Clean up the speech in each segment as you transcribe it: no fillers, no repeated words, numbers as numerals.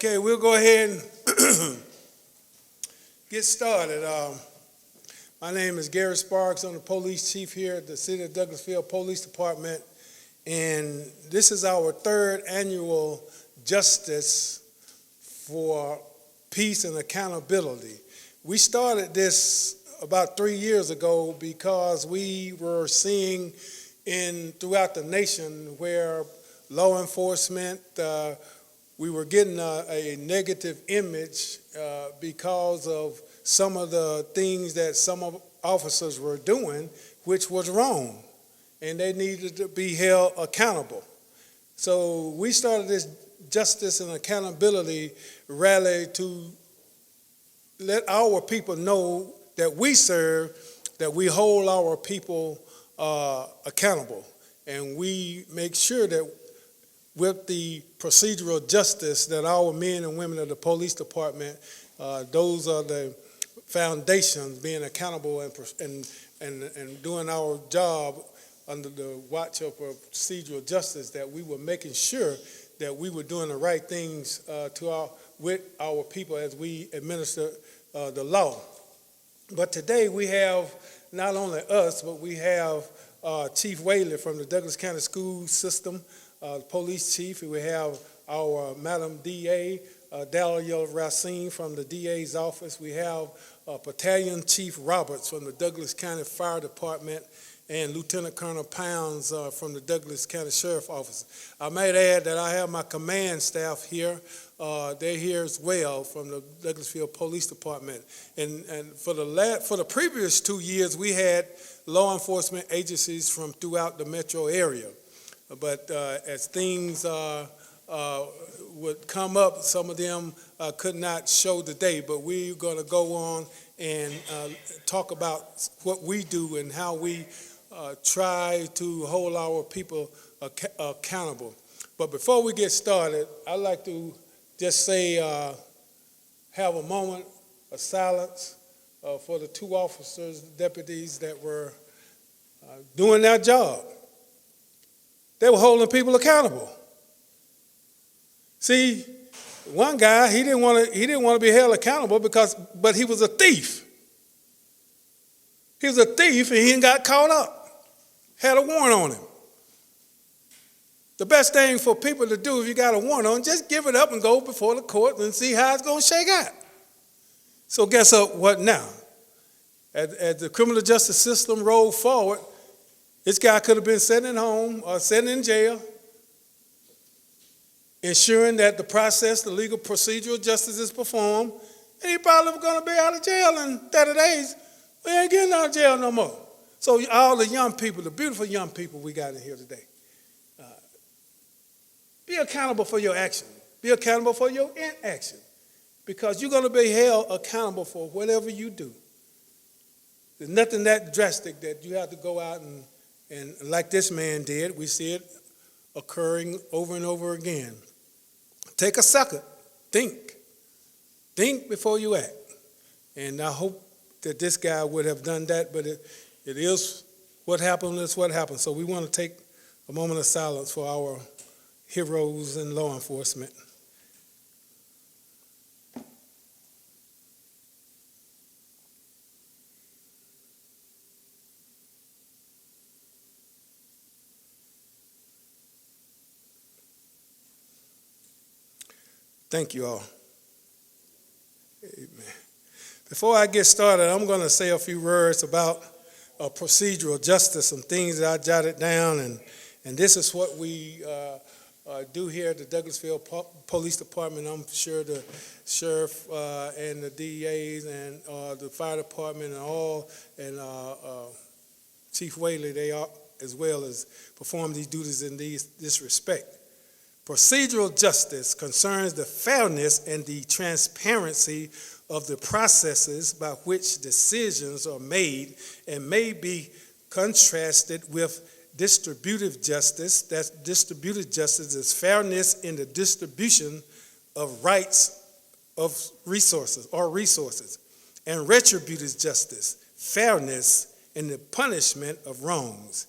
Okay, we'll go ahead and get started. My name is Gary Sparks. I'm the police chief here at the City of Douglasville Police Department, and this is our third annual Justice for Peace and Accountability. We started this about 3 years ago because we were seeing throughout the nation where law enforcement, we were getting a negative image because of some of the things that some of officers were doing, which was wrong, and they needed to be held accountable. So we started this Justice and Accountability rally to let our people know that we serve, that we hold our people accountable, and we make sure that with the procedural justice that our men and women of the police department, those are the foundations, being accountable and doing our job under the watch of procedural justice, that we were making sure that we were doing the right things with our people as we administer the law. But today we have not only us, but we have Chief Whaley from the Douglas County School System, police chief. We have our Madam DA, Dalia Racine from the DA's office. We have Battalion Chief Roberts from the Douglas County Fire Department, and Lieutenant Colonel Pounds from the Douglas County Sheriff Office. I might add that I have my command staff here. They're here as well from the Douglasville Police Department. And for the previous 2 years, we had law enforcement agencies from throughout the metro area. But as things would come up, some of them could not show today. But we're going to go on and talk about what we do and how we try to hold our people accountable. But before we get started, I'd like to just say, have a moment of silence for the two officers, deputies that were doing their job. They were holding people accountable. See, one guy, he didn't want to be held accountable but he was a thief. He was a thief and he got caught up. Had a warrant on him. The best thing for people to do if you got a warrant on, just give it up and go before the court and see how it's going to shake out. So guess what now? As the criminal justice system rolled forward, this guy could have been sitting at home or sitting in jail, ensuring that the process, the legal procedural justice is performed, and he probably was going to be out of jail in 30 days. We ain't getting out of jail no more. So all the young people, the beautiful young people we got in here today, be accountable for your action. Be accountable for your inaction, because you're going to be held accountable for whatever you do. There's nothing that drastic that you have to go out and like this man did. We see it occurring over and over again. Take a second. Think before you act. And I hope that this guy would have done that, but it is what happened. It's what happened. So we want to take a moment of silence for our heroes in law enforcement. Thank you all. Amen. Before I get started, I'm going to say a few words about procedural justice, some things that I jotted down, and this is what we do here at the Douglasville Police Department. I'm sure the sheriff and the DAs and the fire department and Chief Whaley, they are as well as perform these duties in this respect. Procedural justice concerns the fairness and the transparency of the processes by which decisions are made and may be contrasted with distributive justice. That's distributive justice is fairness in the distribution of rights of resources. And retributive justice, fairness in the punishment of wrongs.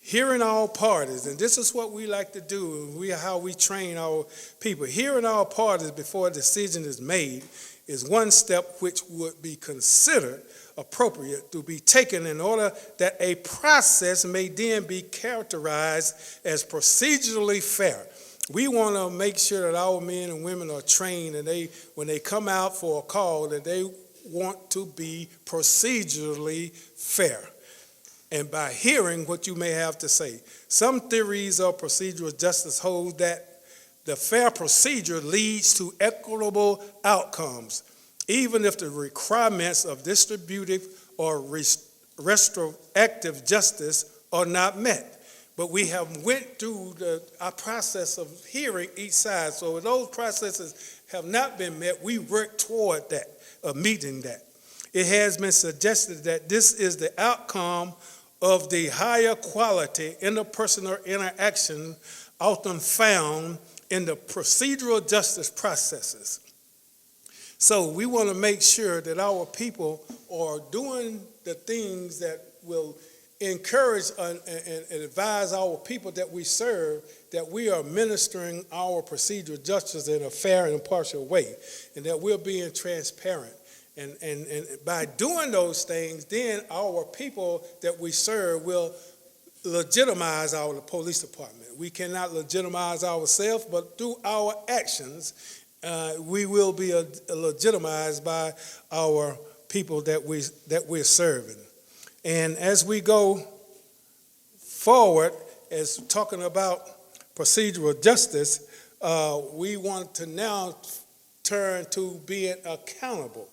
hearing all parties, and this is what we like to do, and how we train our people. Hearing all parties before a decision is made is one step which would be considered appropriate to be taken in order that a process may then be characterized as procedurally fair. We want to make sure that our men and women are trained, and when they come out for a call, that they want to be procedurally fair. And by hearing what you may have to say. Some theories of procedural justice hold that the fair procedure leads to equitable outcomes, even if the requirements of distributive or restorative justice are not met. But we have went through our process of hearing each side. So if those processes have not been met, we work toward that, meeting that. It has been suggested that this is the outcome of the higher quality interpersonal interaction often found in the procedural justice processes. So we want to make sure that our people are doing the things that will encourage and advise our people that we serve that we are ministering our procedural justice in a fair and impartial way, and that we're being transparent. And by doing those things, then our people that we serve will legitimize our police department. We cannot legitimize ourselves, but through our actions, we will be legitimized by our people that we're serving. And as we go forward, as talking about procedural justice, we want to now turn to being accountable.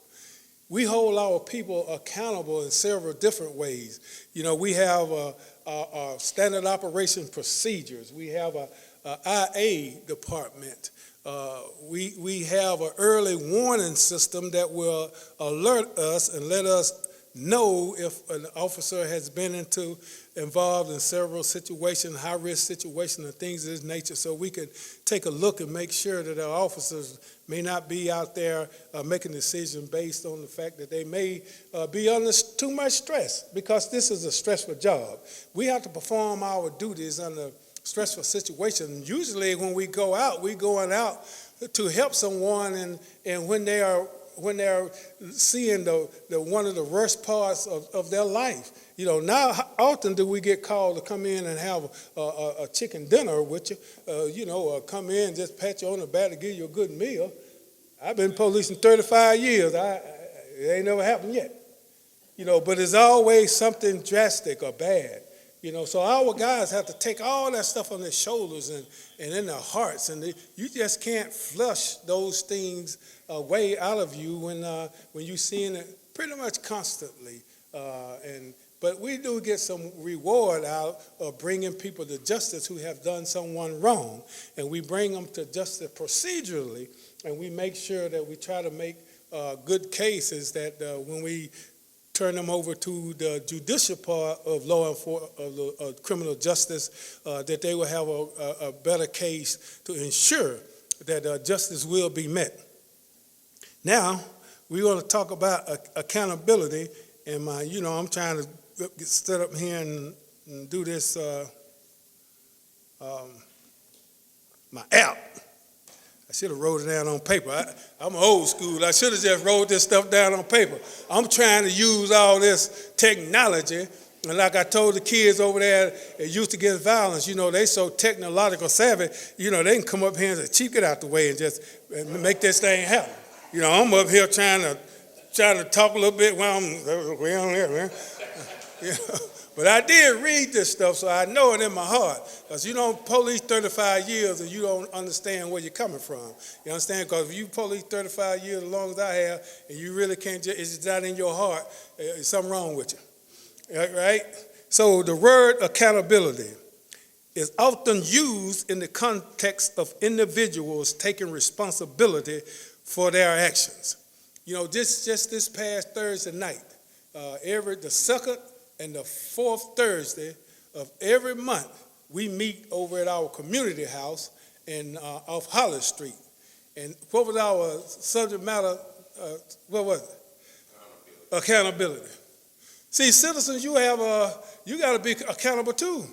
We hold our people accountable in several different ways. You know, we have standard operation procedures. We have a IA department. We have an early warning system that will alert us and let us know if an officer has been involved in several situations, high-risk situations, and things of this nature, so we can take a look and make sure that our officers may not be out there making decisions based on the fact that they may be under too much stress, because this is a stressful job. We have to perform our duties under stressful situations. Usually when we go out, we're going out to help someone, and when they're seeing the one of the worst parts of their life. You know, now how often do we get called to come in and have a chicken dinner with you, come in, just pat you on the back to give you a good meal. I've been policing 35 years. It ain't never happened yet. You know, but it's always something drastic or bad. You know, so our guys have to take all that stuff on their shoulders and in their hearts, and you just can't flush those things way out of you when you're seeing it pretty much constantly. But we do get some reward out of bringing people to justice who have done someone wrong, and we bring them to justice procedurally, and we make sure that we try to make good cases that when we turn them over to the judicial part of law enforcement, of criminal justice, that they will have a better case to ensure that justice will be met. Now, we're going to talk about accountability, and I'm trying to get stood up here and do this, my app. I should have wrote it down on paper. I'm old school. I should have just wrote this stuff down on paper. I'm trying to use all this technology. And like I told the kids over there at Youth Against Violence, they so technological savvy, they can come up here and say, Chief, get out the way and just make this thing happen. I'm up here trying to talk a little bit while I'm way on there, man. But I did read this stuff, so I know it in my heart. Because you don't police 35 years and you don't understand where you're coming from. You understand? Because if you police 35 years as long as I have, and you really can't, it's just not in your heart, there's something wrong with you. Right? So the word accountability is often used in the context of individuals taking responsibility for their actions. Just this past Thursday night, the second and the fourth Thursday of every month, we meet over at our community house off Hollis Street. And what was our subject matter? What was it? Accountability. See, citizens, you got to be accountable too.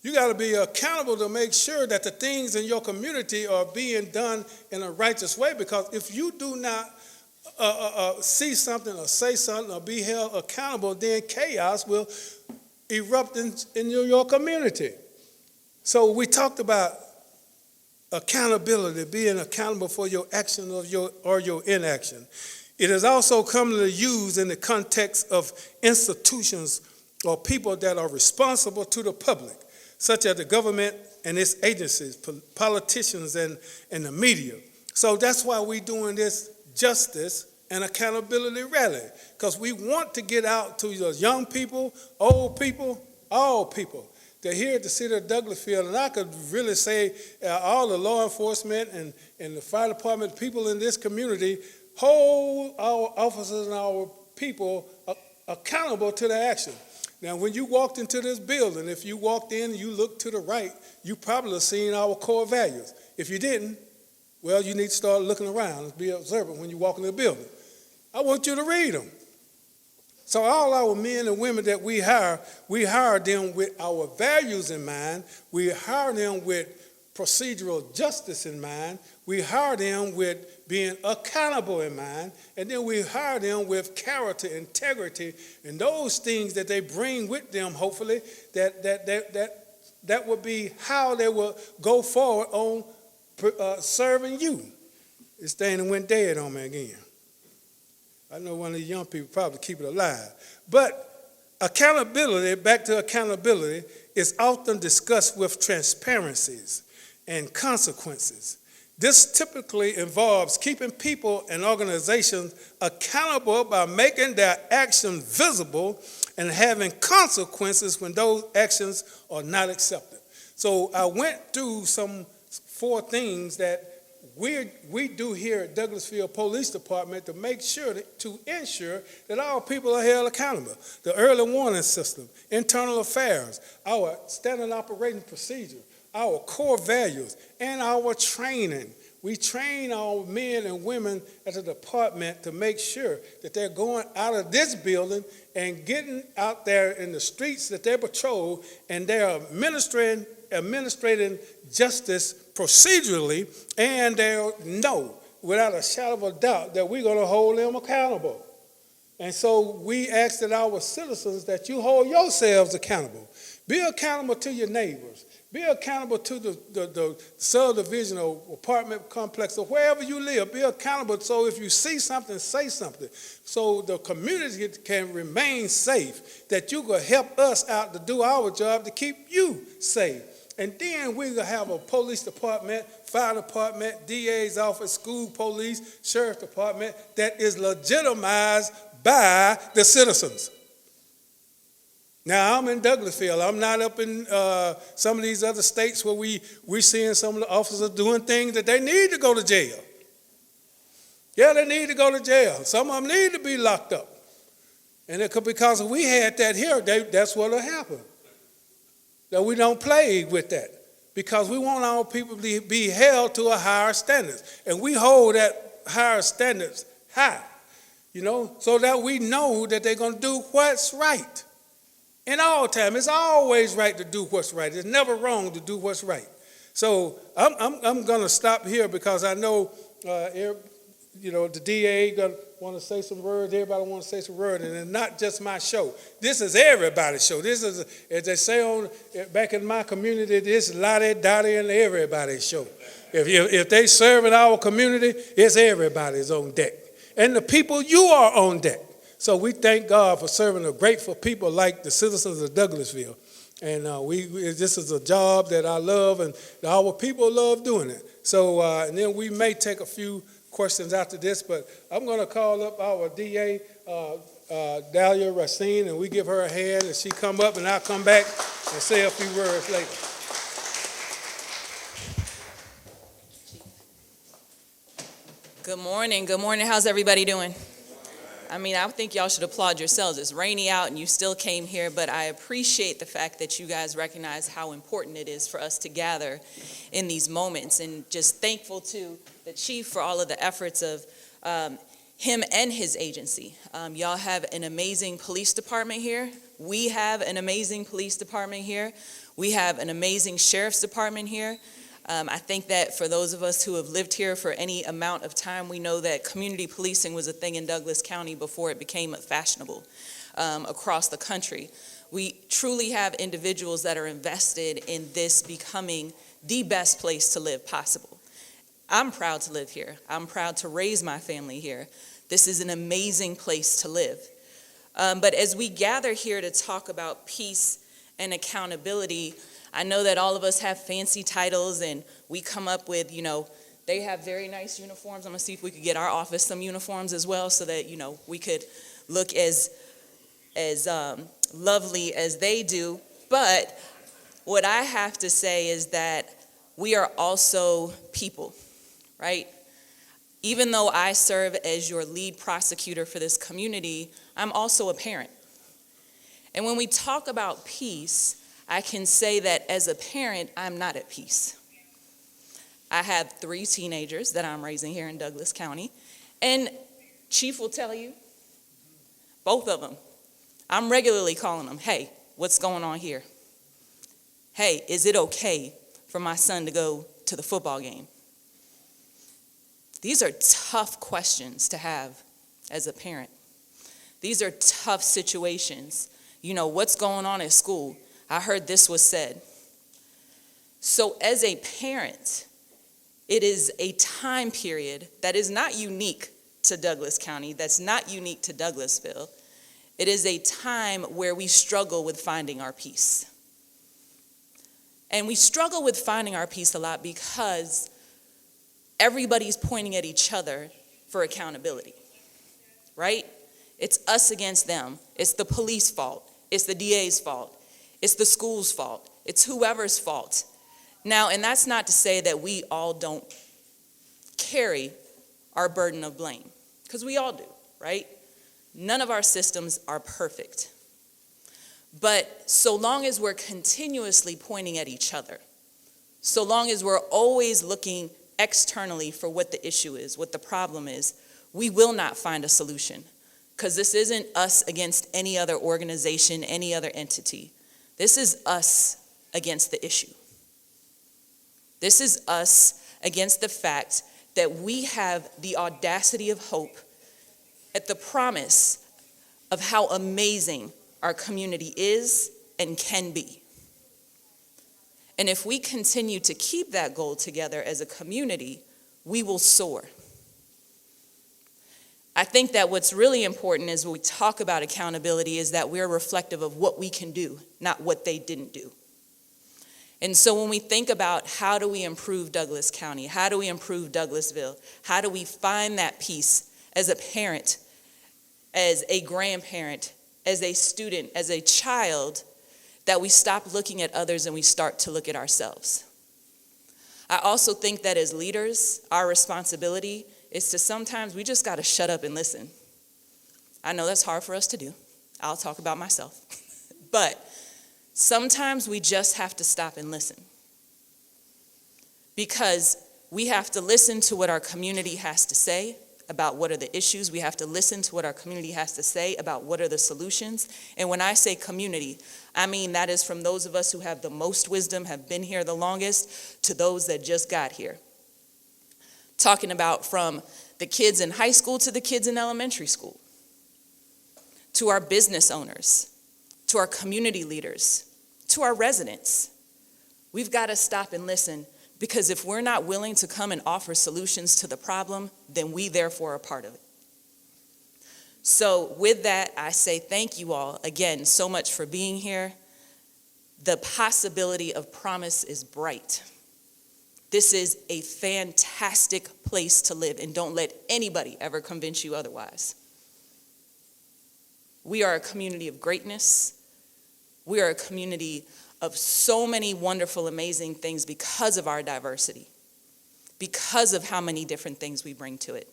You got to be accountable to make sure that the things in your community are being done in a righteous way, because if you do not see something or say something or be held accountable, then chaos will erupt in your community. So we talked about accountability, being accountable for your action or your inaction. It is also commonly used in the context of institutions or people that are responsible to the public, such as the government and its agencies, politicians and the media. So that's why we're doing this justice and accountability rally, because we want to get out to the young people, old people, all people. They're here at the city of Douglasville, and I could really say all the law enforcement and the fire department, people in this community, hold our officers and our people accountable to their action. Now, when you walked into this building, if you walked in and you looked to the right, you probably have seen our core values. If you didn't, well, you need to start looking around and be observant when you walk in the building. I want you to read them. So all our men and women that we hire them with our values in mind. We hire them with procedural justice in mind. We hire them with being accountable in mind. And then we hire them with character, integrity, and those things that they bring with them, hopefully, that would be how they will go forward on serving you. This thing went dead on me again. I know one of the young people probably keep it alive. But accountability, back to accountability, is often discussed with transparencies and consequences. This typically involves keeping people and organizations accountable by making their action visible and having consequences when those actions are not accepted. So I went through some 4 things that we do here at Douglasville Police Department to make sure to ensure that our people are held accountable. The early warning system, internal affairs, our standard operating procedure, our core values, and our training. We train our men and women at the department to make sure that they're going out of this building and getting out there in the streets that they patrol, and they're administrating justice procedurally, and they'll know without a shadow of a doubt that we're going to hold them accountable. And so we ask that our citizens that you hold yourselves accountable. Be accountable to your neighbors. Be accountable to the subdivision or apartment complex or wherever you live. Be accountable, so if you see something, say something, so the community can remain safe, that you can help us out to do our job to keep you safe. And then we're going to have a police department, fire department, DA's office, school police, sheriff's department that is legitimized by the citizens. Now, I'm in Douglasville. I'm not up in some of these other states where we're seeing some of the officers doing things that they need to go to jail. Yeah, they need to go to jail. Some of them need to be locked up. And it could, because if we had that here, that's what will happen. That we don't play with that, because we want our people to be held to a higher standard. And we hold that higher standards high, so that we know that they're going to do what's right. In all time, it's always right to do what's right. It's never wrong to do what's right. So I'm going to stop here, because I know, the DA going to want to say some words. Everybody want to say some words, and it's not just my show. This is everybody's show. This is, as they say back in my community, this is Lottie, Dottie, and everybody's show. If they serve in our community, it's everybody's on deck. And the people, you are on deck. So we thank God for serving a grateful people like the citizens of Douglasville. And this is a job that I love, and our people love doing it. So, and then we may take a few questions after this, but I'm going to call up our DA, Dahlia Racine, and we give her a hand, and she come up, and I'll come back and say a few words later. Good morning. Good morning. How's everybody doing? I mean, I think y'all should applaud yourselves. It's rainy out and you still came here, but I appreciate the fact that you guys recognize how important it is for us to gather in these moments, and just thankful to the chief for all of the efforts of him and his agency. Y'all have an amazing police department here. We have an amazing police department here. We have an amazing sheriff's department here. I think that for those of us who have lived here for any amount of time, we know that community policing was a thing in Douglas County before it became fashionable across the country. We truly have individuals that are invested in this becoming the best place to live possible. I'm proud to live here. I'm proud to raise my family here. This is an amazing place to live. But as we gather here to talk about peace and accountability, I know that all of us have fancy titles and we come up with, they have very nice uniforms. I'm gonna see if we could get our office some uniforms as well so that, we could look as lovely as they do. But what I have to say is that we are also people, right? Even though I serve as your lead prosecutor for this community, I'm also a parent. And when we talk about peace, I can say that as a parent, I'm not at peace. I have 3 teenagers that I'm raising here in Douglas County, and Chief will tell you, both of them, I'm regularly calling them, hey, what's going on here? Hey, is it okay for my son to go to the football game? These are tough questions to have as a parent. These are tough situations. What's going on at school? I heard this was said. So as a parent, it is a time period that is not unique to Douglas County, that's not unique to Douglasville. It is a time where we struggle with finding our peace. And we struggle with finding our peace a lot because everybody's pointing at each other for accountability, right? It's us against them. It's the police fault. It's the DA's fault. It's the school's fault. It's whoever's fault. Now, and that's not to say that we all don't carry our burden of blame, because we all do, right? None of our systems are perfect. But so long as we're continuously pointing at each other, so long as we're always looking externally for what the issue is, what the problem is, we will not find a solution, because this isn't us against any other organization, any other entity. This is us against the issue. This is us against the fact that we have the audacity of hope at the promise of how amazing our community is and can be. And if we continue to keep that goal together as a community, we will soar. I think that what's really important as we talk about accountability is that we're reflective of what we can do, not what they didn't do. And so when we think about how do we improve Douglas County, how do we improve Douglasville, how do we find that peace as a parent, as a grandparent, as a student, as a child, that we stop looking at others and we start to look at ourselves. I also think that as leaders, our responsibility is to sometimes we just got to shut up and listen. I know that's hard for us to do. I'll talk about myself. But sometimes we just have to stop and listen. Because we have to listen to what our community has to say about what are the issues. We have to listen to what our community has to say about what are the solutions. And when I say community, I mean that is from those of us who have the most wisdom, have been here the longest, to those that just got here. Talking about from the kids in high school to the kids in elementary school, to our business owners, to our community leaders, to our residents. We've got to stop and listen, because if we're not willing to come and offer solutions to the problem, then we therefore are part of it. So with that, I say thank you all again so much for being here. The possibility of promise is bright. This is a fantastic place to live, and don't let anybody ever convince you otherwise. We are a community of greatness. We are a community of so many wonderful, amazing things because of our diversity, because of how many different things we bring to it.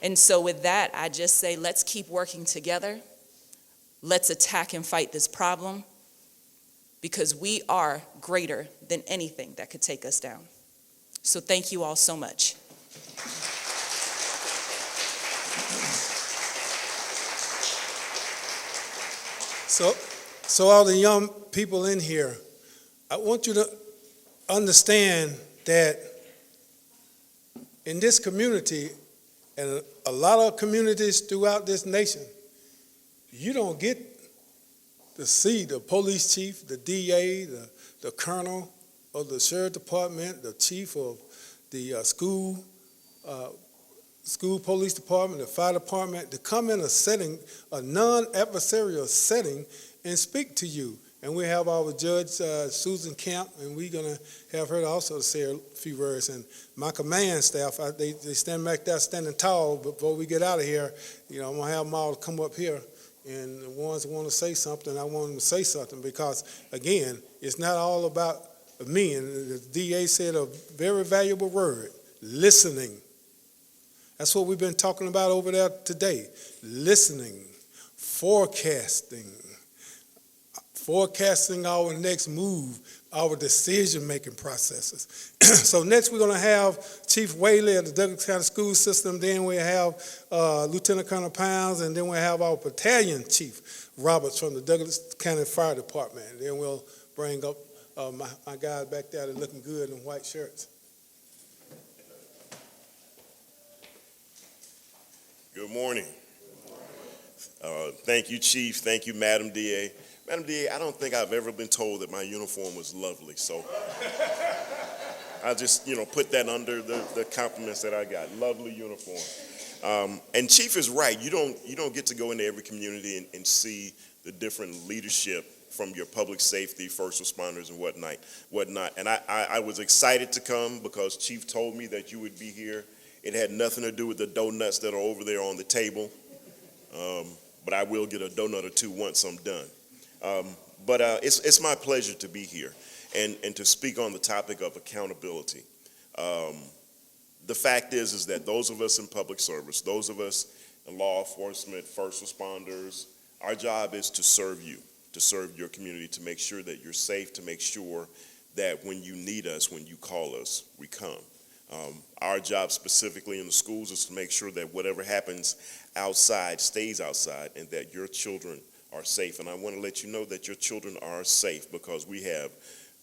And so with that, I just say, let's keep working together. Let's attack and fight this problem, because we are greater than anything that could take us down. So thank you all so much. So all the young people in here, I want you to understand that in this community, and a lot of communities throughout this nation, you don't get to see the police chief, the DA, the colonel of the sheriff department, the chief of the school police department, the fire department, to come in a setting, a non-adversarial setting, and speak to you. And we have our judge, Susan Camp, and we're going to have her also say a few words. And my command staff, they stand back there standing tall. Before we get out of here, I'm going to have them all come up here. And the ones that want to say something, I want them to say something because, again, it's not all about me. And the DA said a very valuable word, listening. That's what we've been talking about over there today. Listening, forecasting our next move, our decision-making processes. So next we're going to have Chief Whaley of the Douglas County School System. Then we have Lieutenant Colonel Pounds, and then we have our Battalion Chief Roberts from the Douglas County Fire Department. And then we'll bring up my guys back there that are looking good in white shirts. Good morning. Thank you, Chief. Thank you, Madam DA. Madam DA, I don't think I've ever been told that my uniform was lovely, so I just, put that under the compliments that I got. Lovely uniform. And Chief is right. You don't get to go into every community and see the different leadership from your public safety, first responders, and whatnot. And I was excited to come because Chief told me that you would be here. It had nothing to do with the donuts that are over there on the table, but I will get a donut or two once I'm done. But it's my pleasure to be here and to speak on the topic of accountability. The fact is that those of us in public service, those of us in law enforcement, first responders, our job is to serve you, to serve your community, to make sure that you're safe, to make sure that when you need us, when you call us, we come. Our job specifically in the schools is to make sure that whatever happens outside stays outside and that your children are safe. And I want to let you know that your children are safe because we have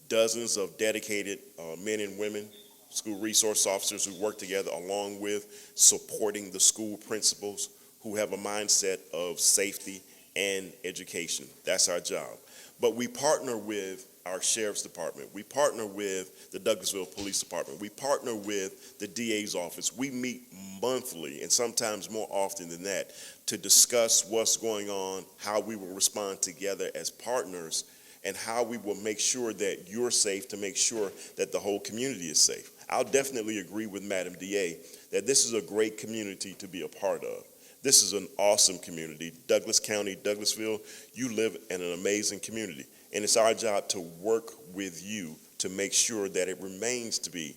dozens of dedicated men and women, school resource officers who work together along with supporting the school principals who have a mindset of safety and education. That's our job. But we partner with our sheriff's department. We partner with the Douglasville Police Department. We partner with the DA's office. We meet monthly and sometimes more often than that to discuss what's going on, how we will respond together as partners, and how we will make sure that you're safe to make sure that the whole community is safe. I'll definitely agree with Madam DA that this is a great community to be a part of. This is an awesome community. Douglas County, Douglasville, you live in an amazing community. And it's our job to work with you to make sure that it remains to be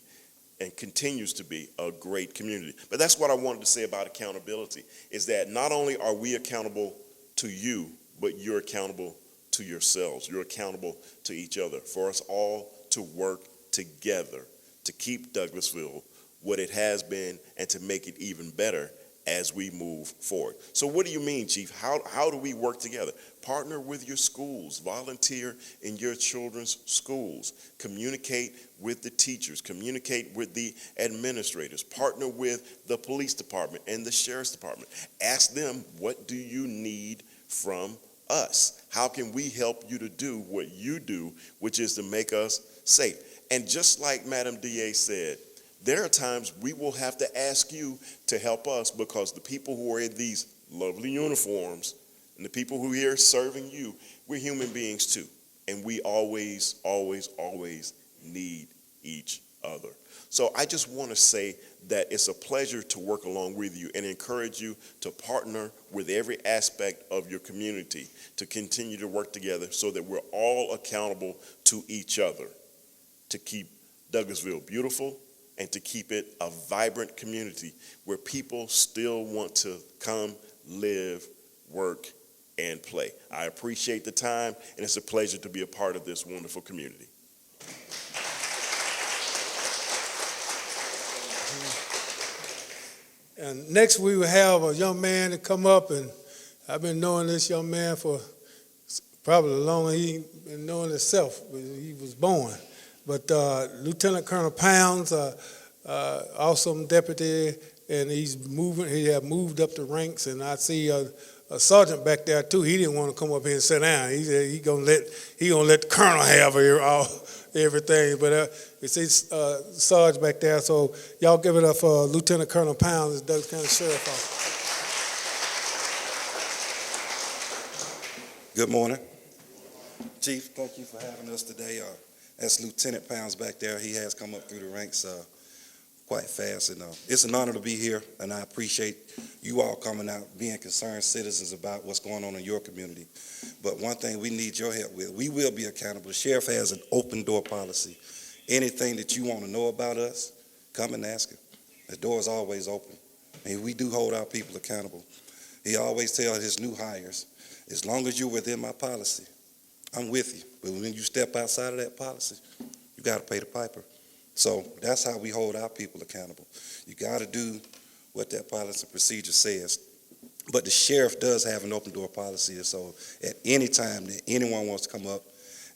and continues to be a great community. But that's what I wanted to say about accountability, is that not only are we accountable to you, but you're accountable to yourselves. You're accountable to each other, for us all to work together to keep Douglasville what it has been and to make it even better as we move forward. So what do you mean, Chief? How do we work together? Partner with your schools, volunteer in your children's schools, communicate with the teachers, communicate with the administrators, partner with the police department and the sheriff's department. Ask them, what do you need from us? How can we help you to do what you do, which is to make us safe? And just like Madam DA said, there are times we will have to ask you to help us because the people who are in these lovely uniforms and the people who are here serving you, we're human beings too. And we always, always, always need each other. So I just want to say that it's a pleasure to work along with you and encourage you to partner with every aspect of your community to continue to work together so that we're all accountable to each other to keep Douglasville beautiful and to keep it a vibrant community where people still want to come, live, work, and play. I appreciate the time, and it's a pleasure to be a part of this wonderful community. And next we will have a young man to come up, and I've been knowing this young man for probably the longest he been knowing himself. He was born. But Lieutenant Colonel Pounds, awesome deputy, and he have moved up the ranks, and I see a sergeant back there too. He didn't want to come up here and sit down. He said he gonna let the colonel have everything. But it's Sarge back there. So y'all give it up for Lieutenant Colonel Pounds, Douglas County Sheriff Office. Good morning. Chief, thank you for having us today. That's Lieutenant Pounds back there. He has come up through the ranks quite fast, and it's an honor to be here, and I appreciate you all coming out, being concerned citizens about what's going on in your community. But one thing we need your help with, we will be accountable. The sheriff has an open door policy. Anything that you want to know about us, come and ask him. The door is always open, and we do hold our people accountable. He always tells his new hires, as long as you're within my policy, I'm with you. But when you step outside of that policy, you got to pay the piper. So that's how we hold our people accountable. You got to do what that policy and procedure says. But the sheriff does have an open door policy, so at any time that anyone wants to come up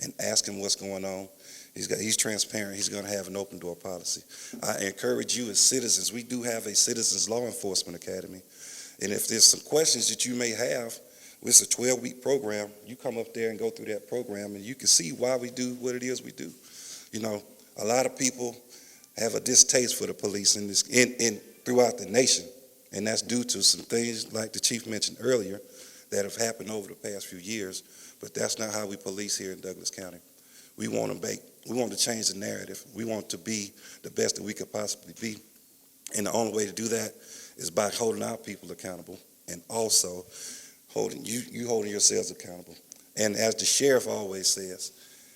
and ask him what's going on, he's transparent. He's going to have an open door policy. I encourage you as citizens, we do have a Citizens Law Enforcement Academy. And if there's some questions that you may have, it's a 12-week program. You come up there and go through that program, and you can see why we do what it is we do. You know, a lot of people have a distaste for the police throughout the nation, and that's due to some things like the chief mentioned earlier that have happened over the past few years. But that's not how we police here in Douglas County. We want to change the narrative. We want to be the best that we could possibly be, and the only way to do that is by holding our people accountable, and also holding yourselves accountable. And as the sheriff always says,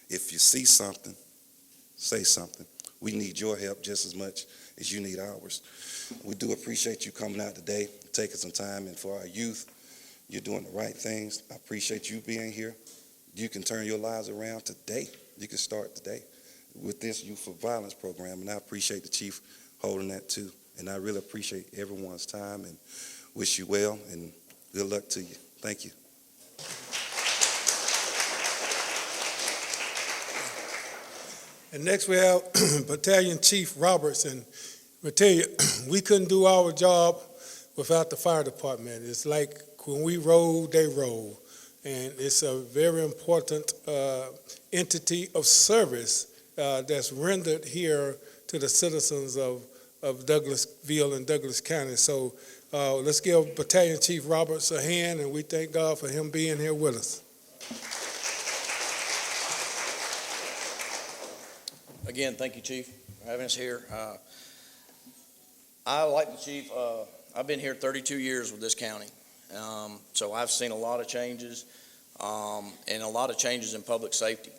if you see something, say something. We need your help just as much as you need ours. We do appreciate you coming out today, taking some time, and for our youth, you're doing the right things. I appreciate you being here. You can turn your lives around today. You can start today with this Youth for Violence program, and I appreciate the chief holding that too. And I really appreciate everyone's time and wish you well and good luck to you. Thank you. And next we have Battalion Chief Roberts, and I tell you, we couldn't do our job without the fire department. It's like when we roll, they roll, and it's a very important entity of service that's rendered here to the citizens of Douglasville and Douglas County. So let's give Battalion Chief Roberts a hand, and we thank God for him being here with us. Again, thank you, Chief, for having us here. I, like the Chief, I've been here 32 years with this county, so I've seen a lot of changes and a lot of changes in public safety.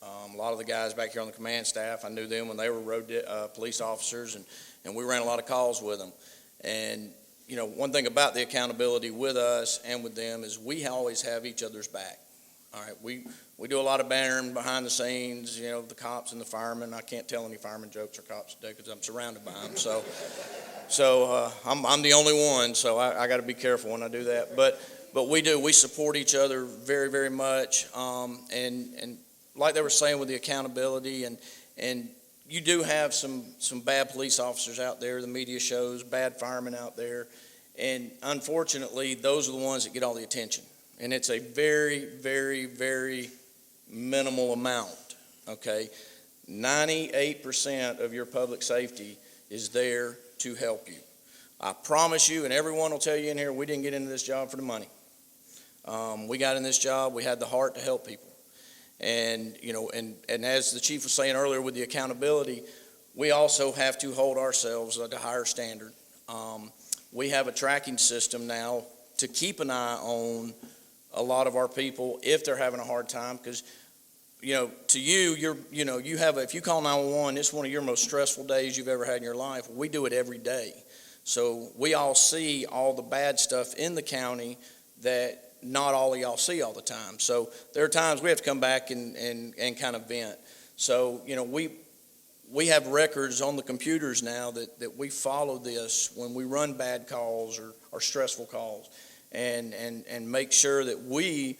A lot of the guys back here on the command staff, I knew them when they were road police officers, and we ran a lot of calls with them. And, you know, one thing about the accountability with us and with them is we always have each other's back. All right, we do a lot of bantering behind the scenes, you know, the cops and the firemen. I can't tell any fireman jokes or cops today because I'm surrounded by them. So I'm the only one, so I got to be careful when I do that. But we support each other very, very much. And like they were saying with the accountability, and you do have some bad police officers out there. The media shows bad firemen out there, and unfortunately, those are the ones that get all the attention. And it's a very, very, very minimal amount, okay? 98% of your public safety is there to help you. I promise you, and everyone will tell you in here, we didn't get into this job for the money. We got in this job, we had the heart to help people. And, you know, and as the chief was saying earlier with the accountability, we also have to hold ourselves at a higher standard. We have a tracking system now to keep an eye on a lot of our people if they're having a hard time, because, you know, to you, if you call 911, it's one of your most stressful days you've ever had in your life. We do it every day. So we all see all the bad stuff in the county that not all of y'all see all the time. So there are times we have to come back and kind of vent. So, you know, we have records on the computers now that we follow this when we run bad calls or stressful calls, and make sure that we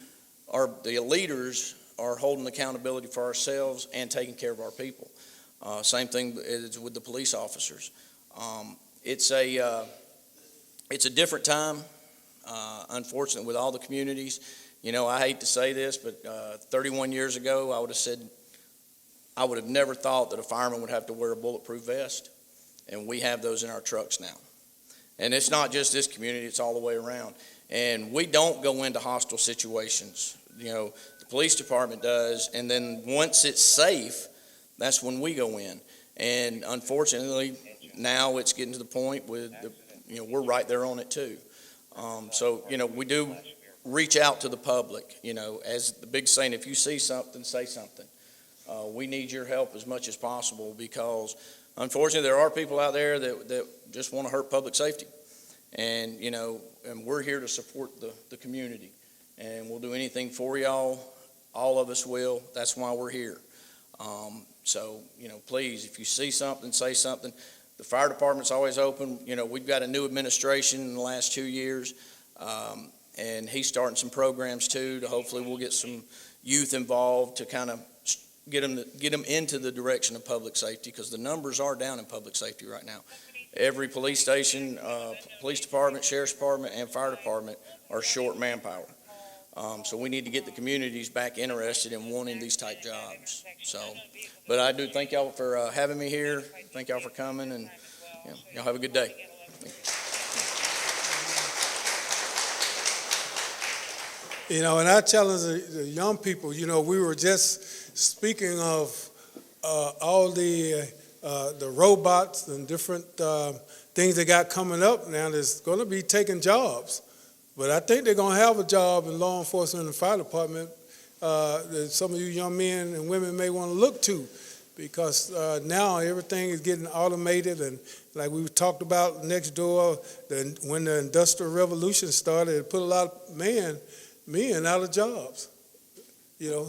the leaders are holding accountability for ourselves and taking care of our people. Same thing is with the police officers. It's a different time, unfortunately, with all the communities. You know, I hate to say this, but 31 years ago, I would have never thought that a fireman would have to wear a bulletproof vest, and we have those in our trucks now. And it's not just this community, it's all the way around. And we don't go into hostile situations. You know, the police department does, and then once it's safe, that's when we go in. And unfortunately, now it's getting to the point with, we're right there on it too. So, we do reach out to the public, as the big saying, if you see something, say something. We need your help as much as possible because, unfortunately, there are people out there that just want to hurt public safety. And, and we're here to support the community. And we'll do anything for y'all. All of us will. That's why we're here. So, please, if you see something, say something. The fire department's always open. We've got a new administration in the last 2 years. And he's starting some programs too to hopefully we'll get some youth involved to kind of get them into the direction of public safety because the numbers are down in public safety right now. Every police station, police department, sheriff's department, and fire department are short manpower. So we need to get the communities back interested in wanting these type jobs. So, but I do thank y'all for having me here. Thank y'all for coming, and y'all have a good day. And I challenge the young people, we were just speaking of all the robots and different things they got coming up now that's going to be taking jobs. But I think they're going to have a job in law enforcement and fire department that some of you young men and women may want to look to because now everything is getting automated and like we talked about next door, when the Industrial Revolution started, it put a lot of men out of jobs,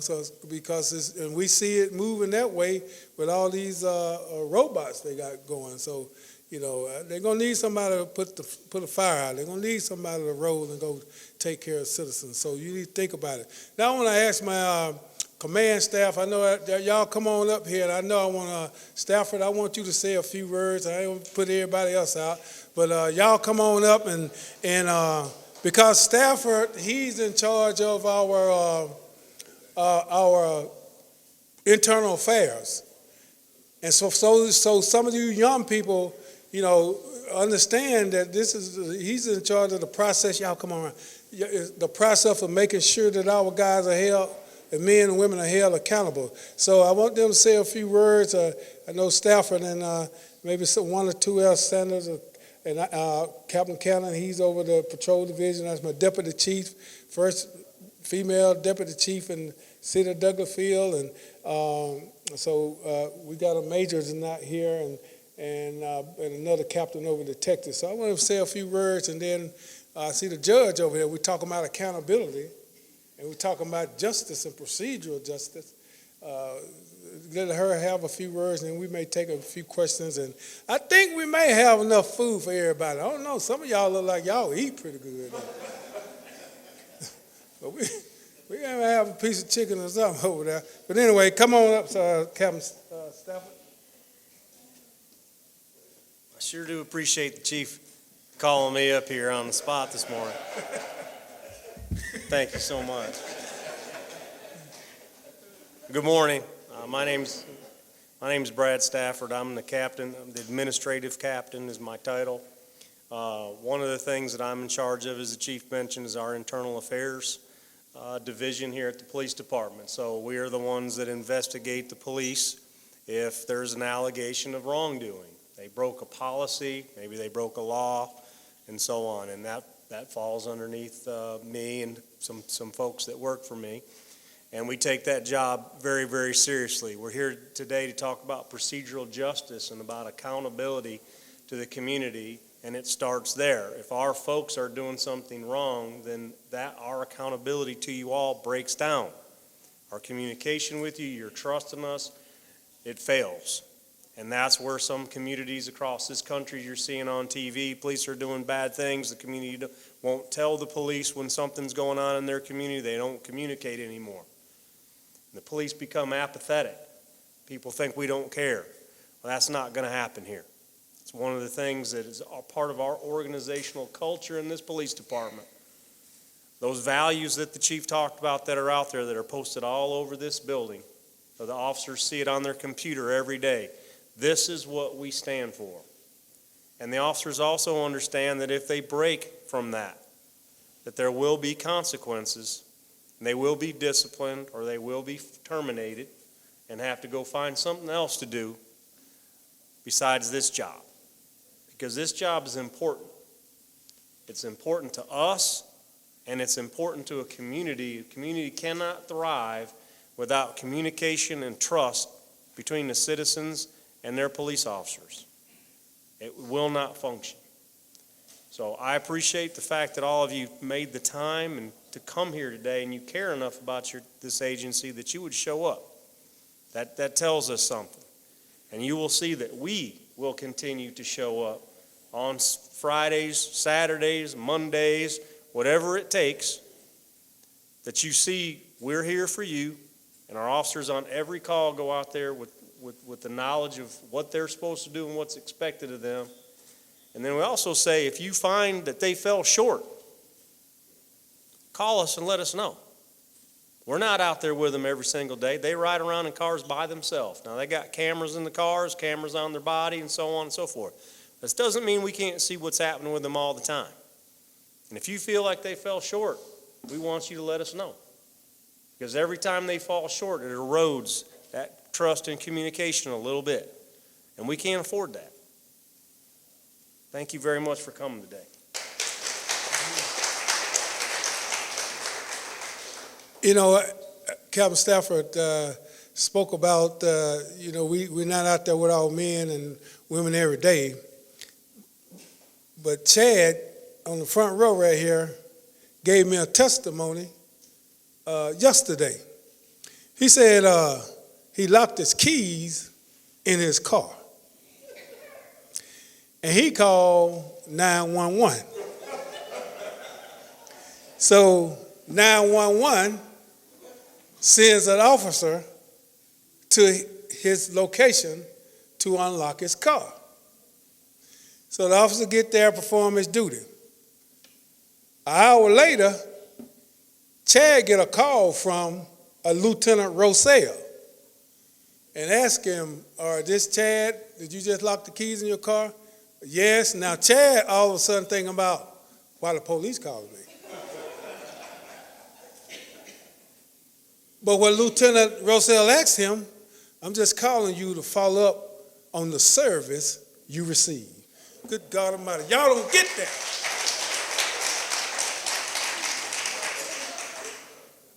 so because and we see it moving that way with all these robots they got going. So, they're gonna need somebody to put a fire out. They're gonna need somebody to roll and go take care of citizens. So you need to think about it. Now I want to ask my command staff. I know that y'all come on up here. And I know I want Stafford. I want you to say a few words. I ain't gonna put everybody else out, but y'all come on up and because Stafford, he's in charge of our internal affairs. And so some of you young people, understand that he's in charge of the process. Y'all come on around. The process of making sure that our guys are held, and men and women are held accountable. So I want them to say a few words. I know Stafford and maybe one or two else senators. And Captain Cannon, he's over the patrol division. That's my deputy chief, first female deputy chief in the city of Douglasville. And so we got a major tonight here and another captain over detective. So I want to say a few words, and then I see the judge over here. We're talking about accountability, and we're talking about justice and procedural justice. Let her have a few words, and we may take a few questions. And I think we may have enough food for everybody. I don't know. Some of y'all look like y'all eat pretty good. But we're going to have a piece of chicken or something over there. But anyway, come on up, Captain Stafford. I sure do appreciate the chief calling me up here on the spot this morning. Thank you so much. Good morning. My name's Brad Stafford. I'm the captain. The administrative captain is my title. One of the things that I'm in charge of, as the chief mentioned, is our internal affairs division here at the police department. So we are the ones that investigate the police if there's an allegation of wrongdoing. They broke a policy, maybe they broke a law, and so on. And that falls underneath me and some folks that work for me. And we take that job very, very seriously. We're here today to talk about procedural justice and about accountability to the community, and it starts there. If our folks are doing something wrong, then our accountability to you all breaks down. Our communication with you, your trust in us, it fails. And that's where some communities across this country you're seeing on TV, police are doing bad things. The community won't tell the police when something's going on in their community. They don't communicate anymore. The police become apathetic. People think we don't care. Well, that's not going to happen here. It's one of the things that is a part of our organizational culture in this police department. Those values that the chief talked about that are out there that are posted all over this building, so the officers see it on their computer every day. This is what we stand for. And the officers also understand that if they break from that there will be consequences, and they will be disciplined, or they will be terminated and have to go find something else to do besides this job. Because this job is important. It's important to us, and it's important to a community. A community cannot thrive without communication and trust between the citizens and their police officers. It will not function. So I appreciate the fact that all of you made the time and to come here today, and you care enough about this agency that you would show up. That tells us something. And you will see that we will continue to show up on Fridays, Saturdays, Mondays, whatever it takes, that you see we're here for you, and our officers on every call go out there with the knowledge of what they're supposed to do and what's expected of them. And then we also say, if you find that they fell short, call us and let us know. We're not out there with them every single day. They ride around in cars by themselves. Now, they got cameras in the cars, cameras on their body, and so on and so forth. This doesn't mean we can't see what's happening with them all the time. And if you feel like they fell short, we want you to let us know. Because every time they fall short, it erodes that trust and communication a little bit. And we can't afford that. Thank you very much for coming today. You know, Captain Stafford spoke about, we're not out there with our men and women every day. But Chad, on the front row right here, gave me a testimony yesterday. He said he locked his keys in his car. And he called 911. So 911 sends an officer to his location to unlock his car. So the officer get there, perform his duty. An hour later, Chad get a call from a Lieutenant Rosell and ask him, this Chad, did you just lock the keys in your car? Yes. Now Chad all of a sudden thinking about why the police called me. But when Lieutenant Rosell asked him, I'm just calling you to follow up on the service you received. Good God Almighty, y'all don't get that.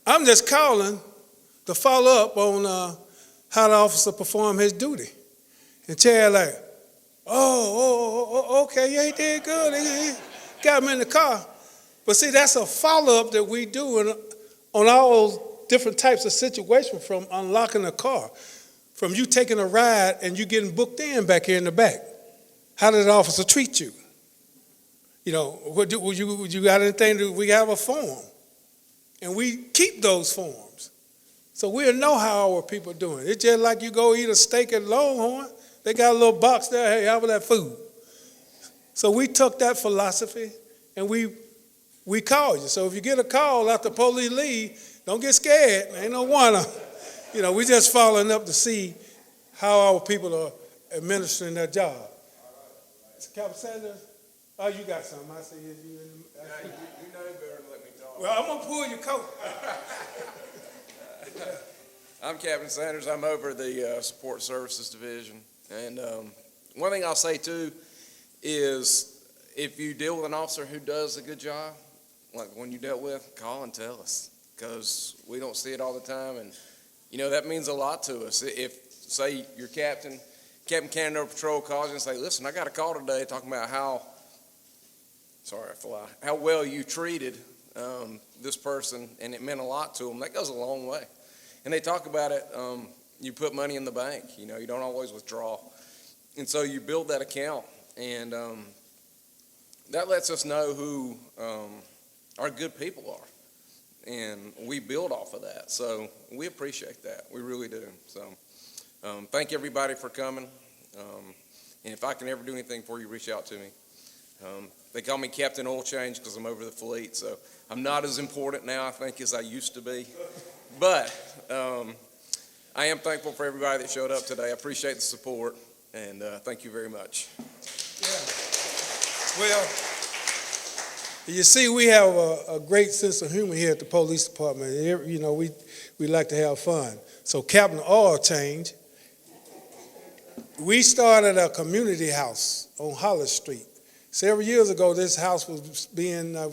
I'm just calling to follow up on how the officer performed his duty. And Chad like, okay, yeah, he did good. He got him in the car. But see, that's a follow-up that we do on all different types of situations, from unlocking a car, from you taking a ride and you getting booked in back here in the back. How did the officer treat you? You know, would you got anything? We have a form, and we keep those forms. So we'll know how our people are doing. It's just like you go eat a steak at Longhorn. They got a little box there, hey, how was that food? So we took that philosophy, and we called you. So if you get a call after police leave, don't get scared. Ain't no wonder. We just following up to see how our people are administering their job. Captain Sanders, oh, you got something. I say, yes, you know better than let me talk. Well, I'm going to pull your coat. I'm Captain Sanders. I'm over the Support Services Division. And one thing I'll say, too, is if you deal with an officer who does a good job, like one you dealt with, call and tell us, because we don't see it all the time. And, that means a lot to us. If, say, your Captain Canada Patrol calls you and say, listen, I got a call today talking about how well you treated this person, and it meant a lot to them. That goes a long way. And they talk about it, you put money in the bank, you don't always withdraw. And so you build that account, and that lets us know who our good people are. And we build off of that. So we appreciate that. We really do. So thank everybody for coming. And if I can ever do anything for you, reach out to me. They call me Captain Oil Change because I'm over the fleet. So I'm not as important now, I think, as I used to be. But I am thankful for everybody that showed up today. I appreciate the support. And thank you very much. Yeah. Well, you see, we have a great sense of humor here at the police department. You know, we like to have fun. So Captain Oil Change, we started a community house on Hollis Street. Several years ago, this house was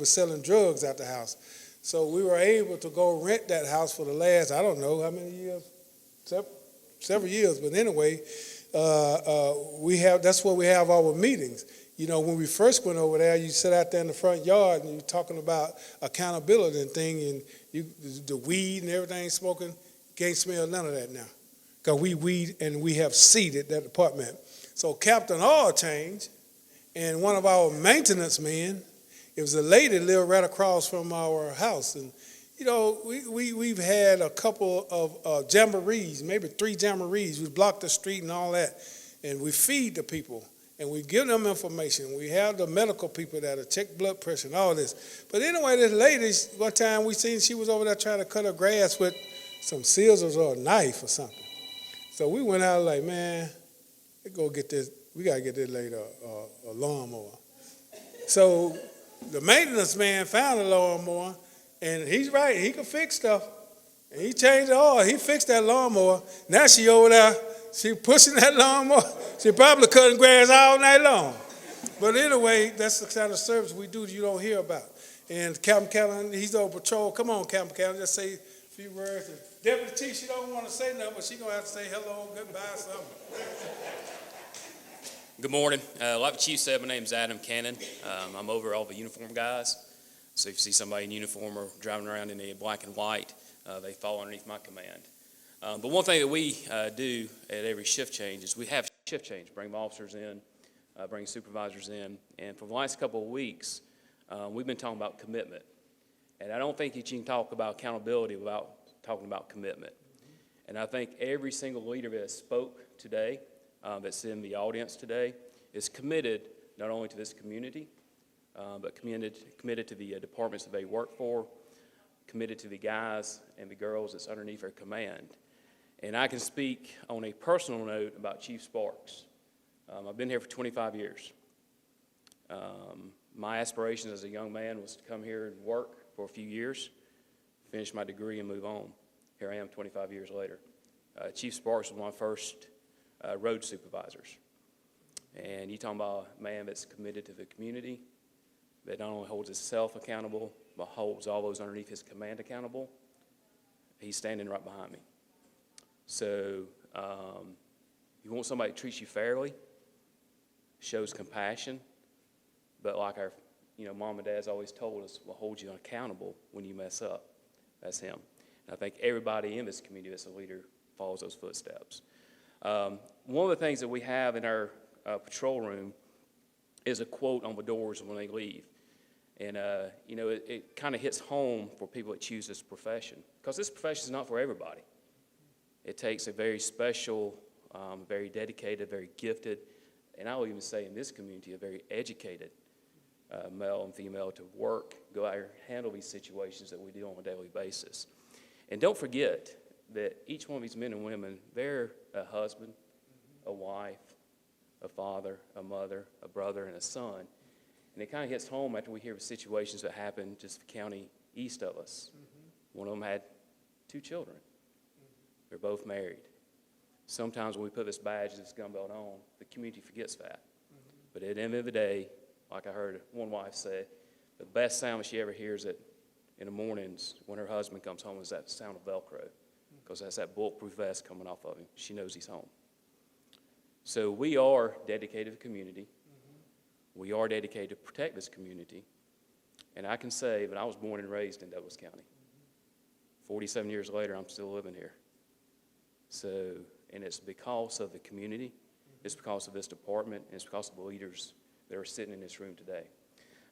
selling drugs at the house. So we were able to go rent that house for the last, I don't know how many years, several years. But anyway, that's where we have our meetings. You know, when we first went over there, you sit out there in the front yard and you're talking about accountability and thing, and the weed and everything smoking, can't smell none of that now. Because we weed and we have seeded that department. So Captain Oil Change and one of our maintenance men, it was a lady that lived right across from our house. And, you know, we've had a couple of jamborees, maybe 3 jamborees. We blocked the street and all that. And we feed the people. And we give them information. We have the medical people that check blood pressure and all this. But anyway, this lady, one time we seen she was over there trying to cut her grass with some scissors or a knife or something. So we went out like, man, we got to get this lady a lawnmower. So the maintenance man found a lawnmower, and he's right, he can fix stuff. And he changed the oil, he fixed that lawnmower. Now she over there, she pushing that lawnmower. She probably cutting grass all night long. But anyway, that's the kind of service we do that you don't hear about. And Captain Callan, he's on patrol. Come on, Captain Callan, just say a few words. And Deputy Chief, she don't want to say nothing, but she going to have to say hello, goodbye, something. Good morning. Like the Chief said, my name is Adam Cannon. I'm over all the uniform guys. So if you see somebody in uniform or driving around in a black and white, they fall underneath my command. But one thing that we do at every shift change is we have shift change, bring officers in, bring supervisors in. And for the last couple of weeks, we've been talking about commitment. And I don't think that you can talk about accountability without talking about commitment. And I think every single leader that spoke today, that's in the audience today, is committed not only to this community, but committed to the departments that they work for, committed to the guys and the girls that's underneath their command. And I can speak on a personal note about Chief Sparks. I've been here for 25 years. My aspiration as a young man was to come here and work for a few years, finish my degree, and move on. Here I am 25 years later. Chief Sparks was my first road supervisors. And you're talking about a man that's committed to the community, that not only holds himself accountable, but holds all those underneath his command accountable. He's standing right behind me. So you want somebody to treat you fairly, shows compassion, but like our mom and dad's always told us, will hold you accountable when you mess up. That's him. And I think everybody in this community that's a leader follows those footsteps. One of the things that we have in our patrol room is a quote on the doors when they leave. And, it kind of hits home for people that choose this profession, because this profession is not for everybody. It takes a very special, very dedicated, very gifted, and I will even say in this community, a very educated male and female to work, go out here, handle these situations that we do on a daily basis. And don't forget that each one of these men and women, they're a husband, a wife, a father, a mother, a brother, and a son. And it kind of hits home after we hear of situations that happen just the county east of us. Mm-hmm. One of them had 2 children. Mm-hmm. They're both married. Sometimes when we put this badge, this gun belt on, the community forgets that. Mm-hmm. But at the end of the day, like I heard one wife say, the best sound that she ever hears in the mornings when her husband comes home is that sound of Velcro, because that's that bulletproof vest coming off of him. She knows he's home. So we are dedicated to the community. We are dedicated to protect this community. And I can say that I was born and raised in Douglas County. 47 years later, I'm still living here. So, and it's because of the community, It's because of this department, and it's because of the leaders that are sitting in this room today.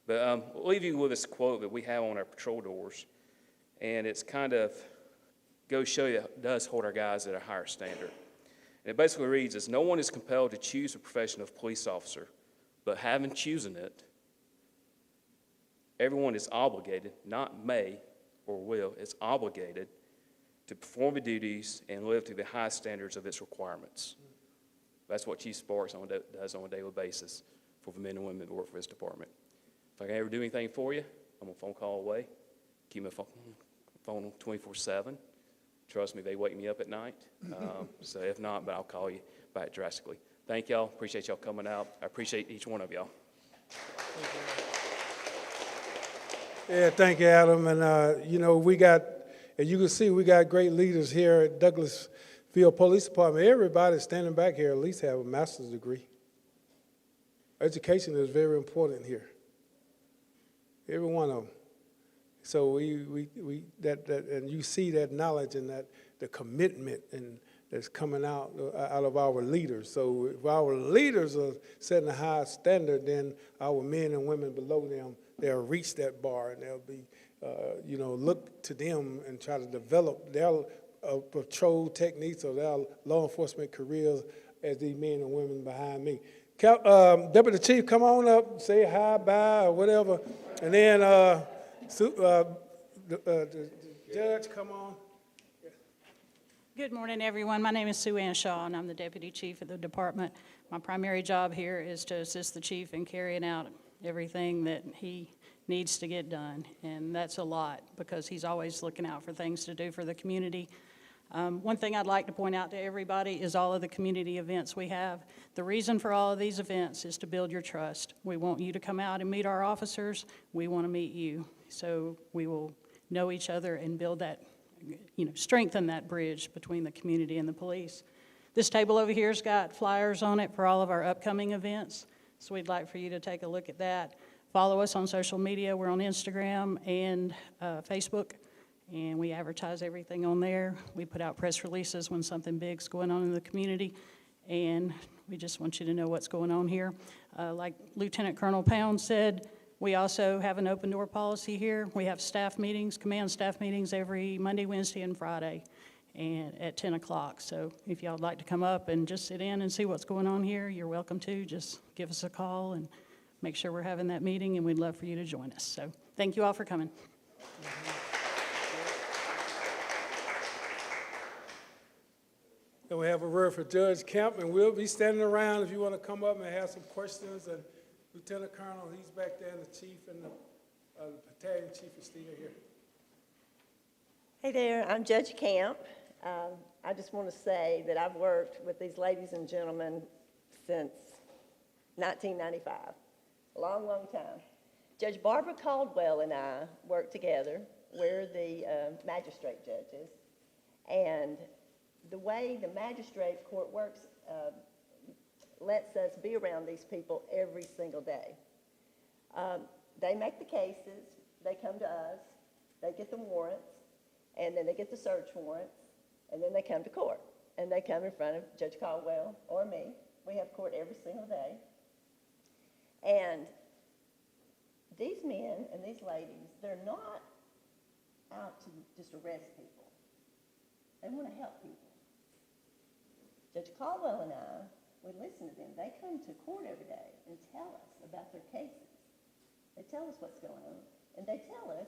But we'll leave you with this quote that we have on our patrol doors, and it's kind of goes show you it does hold our guys at a higher standard. And it basically reads as, no one is compelled to choose the profession of police officer, but having chosen it, everyone is obligated, not may or will, is obligated to perform the duties and live to the highest standards of its requirements. That's what Chief Sparks does on a daily basis for the men and women that work for his department. If I can ever do anything for you, I'm a phone call away. Keep my phone 24/7. Trust me, they wake me up at night. So if not, but I'll call you back drastically. Thank y'all. Appreciate y'all coming out. I appreciate each one of y'all. Yeah, thank you, Adam. And, we got, as you can see, we got great leaders here at Douglasville Police Department. Everybody standing back here at least have a master's degree. Education is very important here. Every one of them. So and you see that knowledge and that the commitment and that's coming out of our leaders. So if our leaders are setting a high standard, then our men and women below them, they'll reach that bar and they'll be, look to them and try to develop their patrol techniques or their law enforcement careers as these men and women behind me. Deputy Chief, come on up, say hi, bye, or whatever, and then the judge, come on. Good morning, everyone. My name is Sue Ann Shaw, and I'm the Deputy Chief of the department. My primary job here is to assist the chief in carrying out everything that he needs to get done, and that's a lot because he's always looking out for things to do for the community. One thing I'd like to point out to everybody is all of the community events we have. The reason for all of these events is to build your trust. We want you to come out and meet our officers. We want to meet you, so we will know each other and build that, strengthen that bridge between the community and the police. This table over here's got flyers on it for all of our upcoming events, so we'd like for you to take a look at that. Follow us on social media. We're on Instagram and Facebook, and we advertise everything on there. We put out press releases when something big's going on in the community, and we just want you to know what's going on here. Like Lieutenant Colonel Pound said, we also have an open door policy here. We have staff meetings, command staff meetings every Monday, Wednesday, and Friday and at 10 o'clock. So if y'all would like to come up and just sit in and see what's going on here, you're welcome to. Just give us a call and make sure we're having that meeting, and we'd love for you to join us. So thank you all for coming. And we have a word for Judge Kemp, and we'll be standing around if you want to come up and have some questions. And Lieutenant Colonel, he's back there, and the chief and the battalion chief is still here. Hey there, I'm Judge Camp. I just want to say that I've worked with these ladies and gentlemen since 1995, a long, long time. Judge Barbara Caldwell and I work together. We're the magistrate judges, and the way the magistrate court works lets us be around these people every single day. They make the cases, they come to us, they get the warrants, and then they get the search warrants, and then they come to court. And they come in front of Judge Caldwell or me. We have court every single day. And these men and these ladies, they're not out to just arrest people. They want to help people. Judge Caldwell and I, we listen to them. They come to court every day and tell us about their cases. They tell us what's going on. And they tell us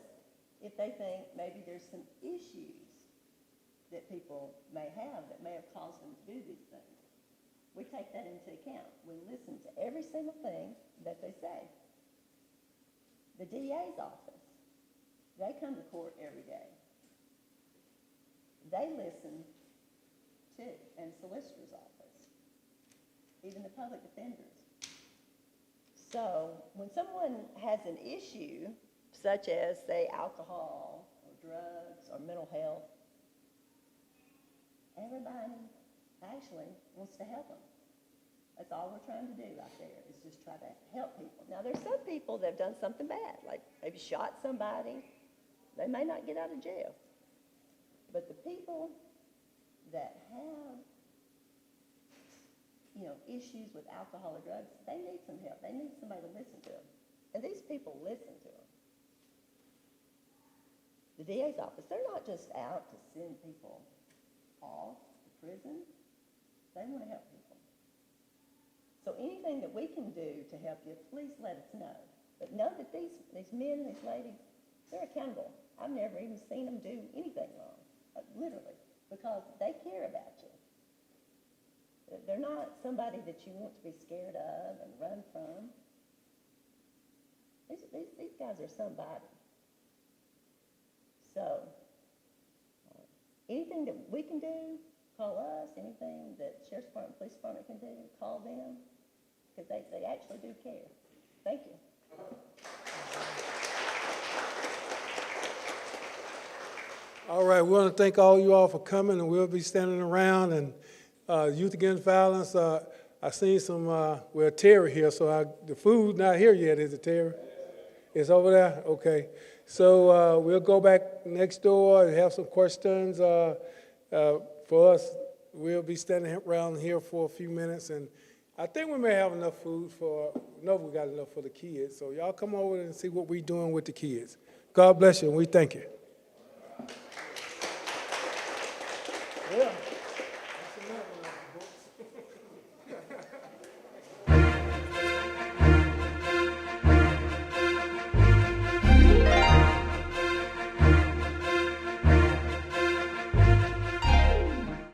if they think maybe there's some issues that people may have that may have caused them to do these things. We take that into account. We listen to every single thing that they say. The DA's office, they come to court every day. They listen too, and solicitor's office, even the public defenders. So when someone has an issue, such as, say, alcohol or drugs or mental health, everybody actually wants to help them. That's all we're trying to do out there, is just try to help people. Now, there's some people that have done something bad, like maybe shot somebody. They may not get out of jail. But the people that have issues with alcohol or drugs, they need some help. They need somebody to listen to them. And these people listen to them. The DA's office, they're not just out to send people off to prison. They want to help people. So anything that we can do to help you, please let us know. But know that these men, these ladies, they're accountable. I've never even seen them do anything wrong, literally, because they care about you. They're not somebody that you want to be scared of and run from. These guys are somebody. So, anything that we can do, call us. Anything that Sheriff's Department, Police Department can do, call them, because they actually do care. Thank you. All right, we want to thank all you all for coming, and we'll be standing around. And Youth Against Violence, I seen some, Terry here, so the food not here yet, is it, Terry? It's over there? Okay. So we'll go back next door and have some questions for us. We'll be standing around here for a few minutes, and I think we may have enough food we got enough for the kids. So y'all come over and see what we're doing with the kids. God bless you, and we thank you. Yeah.